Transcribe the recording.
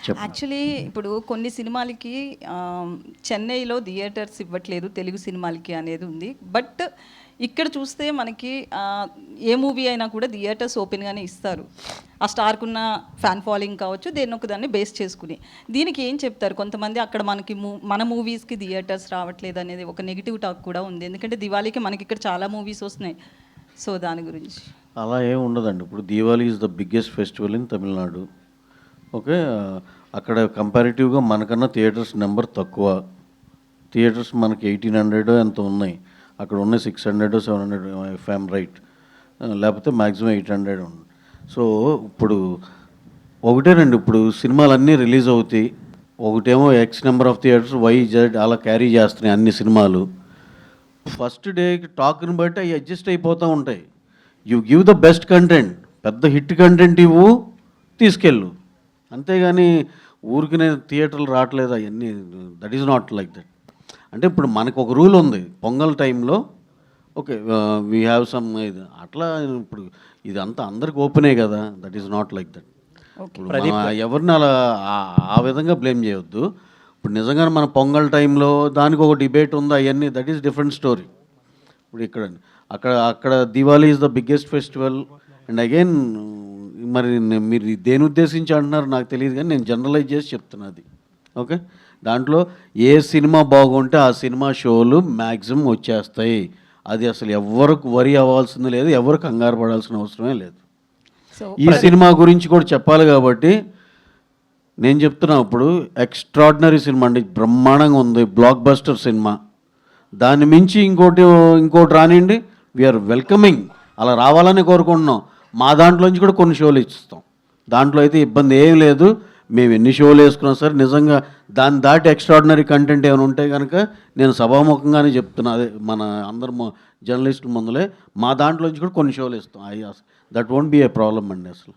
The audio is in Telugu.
చెప్పండి. యాక్చువల్లీ ఇప్పుడు కొన్ని సినిమాలకి చెన్నైలో థియేటర్స్ ఇవ్వట్లేదు తెలుగు సినిమాలకి అనేది ఉంది. బట్ ఇక్కడ చూస్తే మనకి ఏ మూవీ అయినా కూడా థియేటర్స్ ఓపెన్గానే ఇస్తారు. ఆ స్టార్కున్న ఫ్యాన్ ఫాలోయింగ్ కావచ్చు, దేన్ని ఒక దాన్ని బేస్ చేసుకుని. దీనికి ఏం చెప్తారు? కొంతమంది అక్కడ మనకి మన మూవీస్కి థియేటర్స్ రావట్లేదు అనేది ఒక నెగిటివ్ టాక్ కూడా ఉంది. ఎందుకంటే దివాళీకి మనకి ఇక్కడ చాలా మూవీస్ వస్తున్నాయి. సో దాని గురించి అలా ఏమి ఉండదండి. ఇప్పుడు Diwali is the biggest festival in Tamil Nadu. Okay, అక్కడ కంపారిటివ్గా మనకన్నా థియేటర్స్ నెంబర్ తక్కువ. థియేటర్స్ మనకి 1800 ఎంత ఉన్నాయి, అక్కడ ఉన్నాయి 600 700 ఇఫ్ ఐఎమ్ రైట్, లేకపోతే మ్యాక్సిమం 800 ఉంది. సో ఇప్పుడు ఒకటేనండి, ఇప్పుడు సినిమాలన్నీ రిలీజ్ అవుతాయి. ఒకటేమో X number of theatres, Y Z అలా క్యారీ చేస్తున్నాయి అన్ని సినిమాలు. ఫస్ట్ డే టాక్ని బట్టి అవి అడ్జస్ట్ అయిపోతూ ఉంటాయి. You give the best content, పెద్ద హిట్ కంటెంట్ ఇవ్వు, తీసుకెళ్ళు. అంతేగాని ఊరికి నేను థియేటర్లు రావట్లేదు అవన్నీ, that is not like that. అంటే ఇప్పుడు మనకు ఒక రూల్ ఉంది, పొంగల్ టైంలో ఓకే వీ హ్యావ్ సమ్ ఇది అట్లా. ఇప్పుడు ఇదంతా అందరికి ఓపెనే కదా, that is not like that. ఎవరిని అలా ఆ విధంగా బ్లేమ్ చేయొద్దు. ఇప్పుడు నిజంగానే మన పొంగల్ టైంలో దానికి ఒక డిబేట్ ఉంది, అవన్నీ దట్ ఈస్ డిఫరెంట్ స్టోరీ. ఇప్పుడు అక్కడ Diwali is the biggest festival. And again మరి మీరు దేని ఉద్దేశించి అంటున్నారు నాకు తెలియదు, కానీ నేను జనరలైజ్ చేసి చెప్తున్నది. ఓకే, దాంట్లో ఏ సినిమా బాగుంటే ఆ సినిమా షోలు మ్యాక్సిమం వచ్చేస్తాయి. అది అసలు ఎవరికి వరి అవ్వాల్సింది లేదు, ఎవరు కంగారు పడాల్సిన అవసరమే లేదు. ఈ సినిమా గురించి కూడా చెప్పాలి కాబట్టి నేను చెప్తున్నా. ఇప్పుడు ఎక్స్ట్రాడినరీ సినిమా అండి, బ్రహ్మాండంగా ఉంది, బ్లాక్ బస్టర్ సినిమా. దాన్ని మించి ఇంకోటి రానివ్వండి, వీఆర్ వెల్కమింగ్, అలా రావాలని కోరుకుంటున్నాం. మా దాంట్లోంచి కూడా కొన్ని షోలు ఇస్తాం, దాంట్లో అయితే ఇబ్బంది ఏం లేదు. మేము ఎన్ని షోలు వేసుకున్నాం సరే, నిజంగా దాన్ని దాటి ఎక్స్ట్రాడినరీ కంటెంట్ ఏమైనా ఉంటే కనుక నేను సభాముఖంగానే చెప్తున్నా, అదే మన అందరు జర్నలిస్టుల ముందులే, మా దాంట్లోంచి కూడా కొన్ని షోలు ఇస్తాం. That won't be a problem అండి అసలు.